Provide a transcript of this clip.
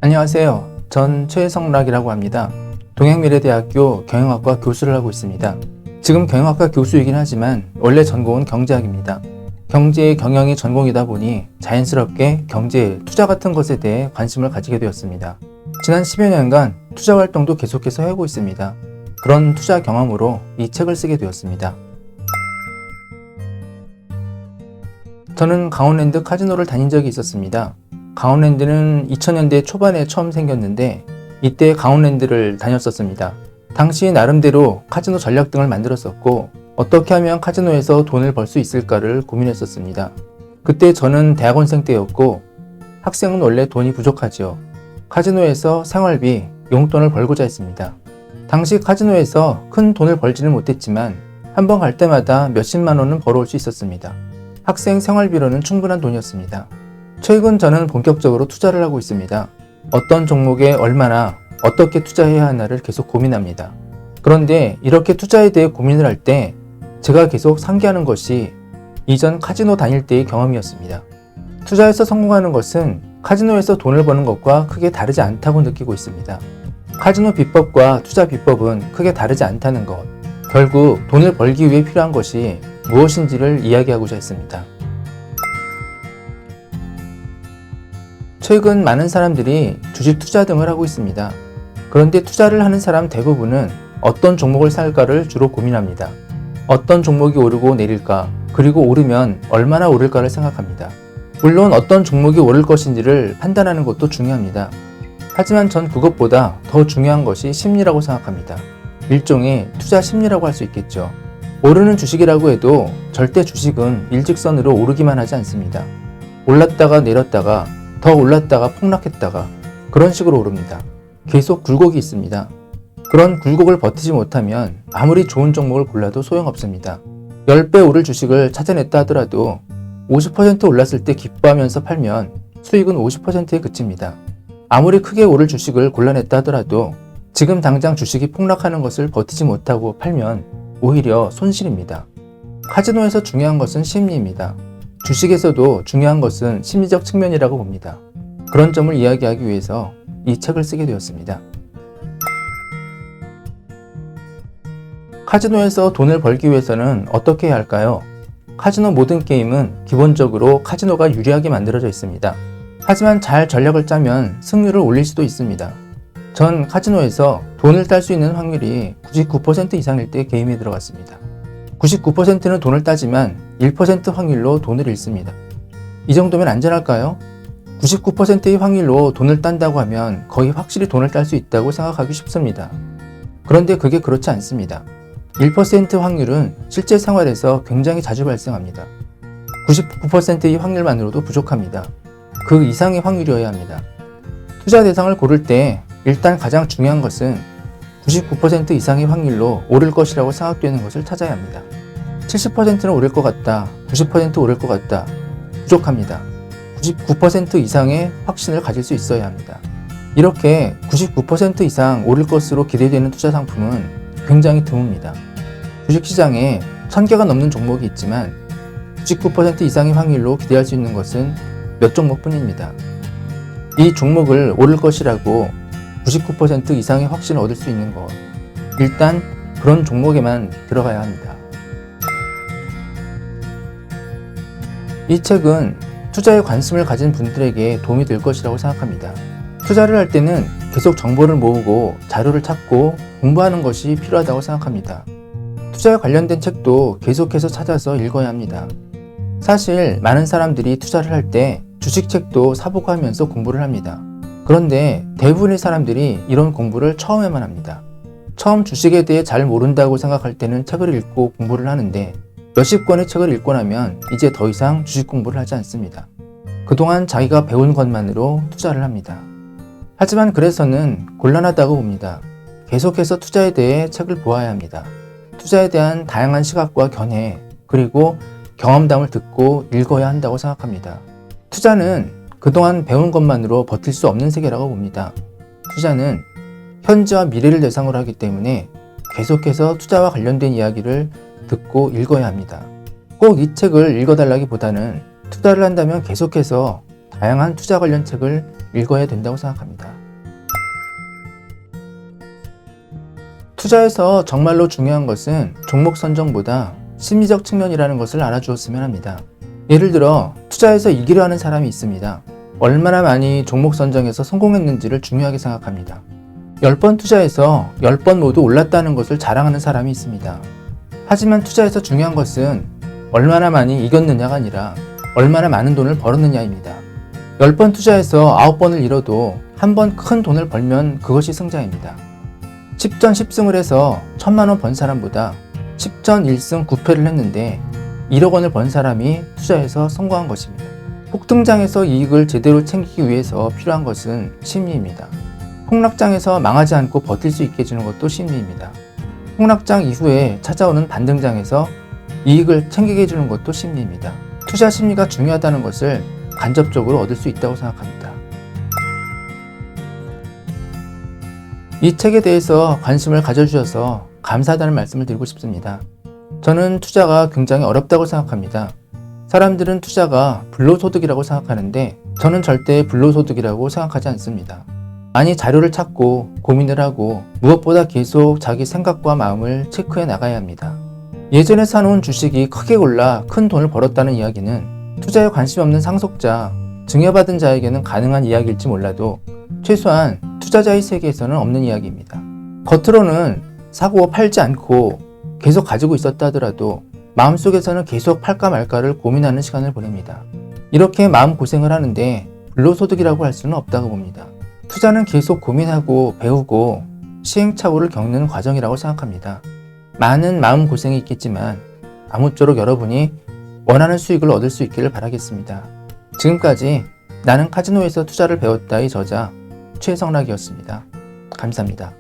안녕하세요. 전 최성락이라고 합니다. 동양미래대학교 경영학과 교수를 하고 있습니다. 지금 경영학과 교수이긴 하지만 원래 전공은 경제학입니다. 경제의 경영이 전공이다 보니 자연스럽게 경제, 투자 같은 것에 대해 관심을 가지게 되었습니다. 지난 10여 년간 투자 활동도 계속해서 해오고 있습니다. 그런 투자 경험으로 이 책을 쓰게 되었습니다. 저는 강원랜드 카지노를 다닌 적이 있었습니다. 강원랜드는 2000년대 초반에 처음 생겼는데 이때 강원랜드를 다녔었습니다. 당시 나름대로 카지노 전략 등을 만들었었고 어떻게 하면 카지노에서 돈을 벌 수 있을까를 고민했었습니다. 그때 저는 대학원생 때였고 학생은 원래 돈이 부족하지요. 카지노에서 생활비, 용돈을 벌고자 했습니다. 당시 카지노에서 큰 돈을 벌지는 못했지만 한 번 갈 때마다 몇십만 원은 벌어올 수 있었습니다. 학생 생활비로는 충분한 돈이었습니다. 최근 저는 본격적으로 투자를 하고 있습니다. 어떤 종목에 얼마나 어떻게 투자해야 하나를 계속 고민합니다. 그런데 이렇게 투자에 대해 고민을 할 때 제가 계속 상기하는 것이 이전 카지노 다닐 때의 경험이었습니다. 투자에서 성공하는 것은 카지노에서 돈을 버는 것과 크게 다르지 않다고 느끼고 있습니다. 카지노 비법과 투자 비법은 크게 다르지 않다는 것, 결국 돈을 벌기 위해 필요한 것이 무엇인지를 이야기하고자 했습니다. 최근 많은 사람들이 주식 투자 등을 하고 있습니다. 그런데 투자를 하는 사람 대부분은 어떤 종목을 살까를 주로 고민합니다. 어떤 종목이 오르고 내릴까, 그리고 오르면 얼마나 오를까를 생각합니다. 물론 어떤 종목이 오를 것인지를 판단하는 것도 중요합니다. 하지만 전 그것보다 더 중요한 것이 심리라고 생각합니다. 일종의 투자 심리라고 할 수 있겠죠. 오르는 주식이라고 해도 절대 주식은 일직선으로 오르기만 하지 않습니다. 올랐다가 내렸다가 더 올랐다가 폭락했다가 그런 식으로 오릅니다. 계속 굴곡이 있습니다. 그런 굴곡을 버티지 못하면 아무리 좋은 종목을 골라도 소용없습니다. 10배 오를 주식을 찾아냈다 하더라도 50% 올랐을 때 기뻐하면서 팔면 수익은 50%에 그칩니다. 아무리 크게 오를 주식을 골라냈다 하더라도 지금 당장 주식이 폭락하는 것을 버티지 못하고 팔면 오히려 손실입니다. 카지노에서 중요한 것은 심리입니다. 주식에서도 중요한 것은 심리적 측면이라고 봅니다. 그런 점을 이야기하기 위해서 이 책을 쓰게 되었습니다. 카지노에서 돈을 벌기 위해서는 어떻게 해야 할까요? 카지노 모든 게임은 기본적으로 카지노가 유리하게 만들어져 있습니다. 하지만 잘 전략을 짜면 승률을 올릴 수도 있습니다. 전 카지노에서 돈을 딸 수 있는 확률이 99% 이상일 때 게임에 들어갔습니다. 99%는 돈을 따지만 1% 확률로 돈을 잃습니다. 이 정도면 안전할까요? 99%의 확률로 돈을 딴다고 하면 거의 확실히 돈을 딸 수 있다고 생각하기 쉽습니다. 그런데 그게 그렇지 않습니다. 1% 확률은 실제 생활에서 굉장히 자주 발생합니다. 99%의 확률만으로도 부족합니다. 그 이상의 확률이어야 합니다. 투자 대상을 고를 때 일단 가장 중요한 것은 99% 이상의 확률로 오를 것이라고 생각되는 것을 찾아야 합니다. 70%는 오를 것 같다, 90% 오를 것 같다, 부족합니다. 99% 이상의 확신을 가질 수 있어야 합니다. 이렇게 99% 이상 오를 것으로 기대되는 투자 상품은 굉장히 드뭅니다. 주식시장에 1000개가 넘는 종목이 있지만 99% 이상의 확률로 기대할 수 있는 것은 몇 종목뿐입니다. 이 종목을 오를 것이라고 99% 이상의 확신을 얻을 수 있는 것, 일단 그런 종목에만 들어가야 합니다. 이 책은 투자에 관심을 가진 분들에게 도움이 될 것이라고 생각합니다. 투자를 할 때는 계속 정보를 모으고 자료를 찾고 공부하는 것이 필요하다고 생각합니다. 투자에 관련된 책도 계속해서 찾아서 읽어야 합니다. 사실 많은 사람들이 투자를 할 때 주식책도 사보고 하면서 공부를 합니다. 그런데 대부분의 사람들이 이런 공부를 처음에만 합니다. 처음 주식에 대해 잘 모른다고 생각할 때는 책을 읽고 공부를 하는데 몇십 권의 책을 읽고 나면 이제 더 이상 주식 공부를 하지 않습니다. 그동안 자기가 배운 것만으로 투자를 합니다. 하지만 그래서는 곤란하다고 봅니다. 계속해서 투자에 대해 책을 보아야 합니다. 투자에 대한 다양한 시각과 견해, 그리고 경험담을 듣고 읽어야 한다고 생각합니다. 투자는 그동안 배운 것만으로 버틸 수 없는 세계라고 봅니다. 투자는 현재와 미래를 대상으로 하기 때문에 계속해서 투자와 관련된 이야기를 듣고 읽어야 합니다. 꼭 이 책을 읽어달라기보다는 투자를 한다면 계속해서 다양한 투자 관련 책을 읽어야 된다고 생각합니다. 투자에서 정말로 중요한 것은 종목 선정보다 심리적 측면이라는 것을 알아주었으면 합니다. 예를 들어 투자에서 이기려 하는 사람이 있습니다. 얼마나 많이 종목 선정에서 성공했는지를 중요하게 생각합니다. 10번 투자해서 10번 모두 올랐다는 것을 자랑하는 사람이 있습니다. 하지만 투자에서 중요한 것은 얼마나 많이 이겼느냐가 아니라 얼마나 많은 돈을 벌었느냐입니다. 10번 투자해서 9번을 잃어도 한 번 큰 돈을 벌면 그것이 승자입니다. 10전 10승을 해서 1000만원 번 사람보다 10전 1승 9패를 했는데 1억 원을 번 사람이 투자에서 성공한 것입니다. 폭등장에서 이익을 제대로 챙기기 위해서 필요한 것은 심리입니다. 폭락장에서 망하지 않고 버틸 수 있게 해주는 것도 심리입니다. 폭락장 이후에 찾아오는 반등장에서 이익을 챙기게 해주는 것도 심리입니다. 투자 심리가 중요하다는 것을 간접적으로 얻을 수 있다고 생각합니다. 이 책에 대해서 관심을 가져주셔서 감사하다는 말씀을 드리고 싶습니다. 저는 투자가 굉장히 어렵다고 생각합니다. 사람들은 투자가 불로소득이라고 생각하는데 저는 절대 불로소득이라고 생각하지 않습니다. 많이 자료를 찾고 고민을 하고 무엇보다 계속 자기 생각과 마음을 체크해 나가야 합니다. 예전에 사놓은 주식이 크게 올라 큰 돈을 벌었다는 이야기는 투자에 관심 없는 상속자, 증여받은 자에게는 가능한 이야기일지 몰라도 최소한 투자자의 세계에서는 없는 이야기입니다. 겉으로는 사고 팔지 않고 계속 가지고 있었다 하더라도 마음속에서는 계속 팔까 말까를 고민하는 시간을 보냅니다. 이렇게 마음고생을 하는데 불로소득이라고 할 수는 없다고 봅니다. 투자는 계속 고민하고 배우고 시행착오를 겪는 과정이라고 생각합니다. 많은 마음고생이 있겠지만 아무쪼록 여러분이 원하는 수익을 얻을 수 있기를 바라겠습니다. 지금까지 나는 카지노에서 투자를 배웠다의 저자 최성락이었습니다. 감사합니다.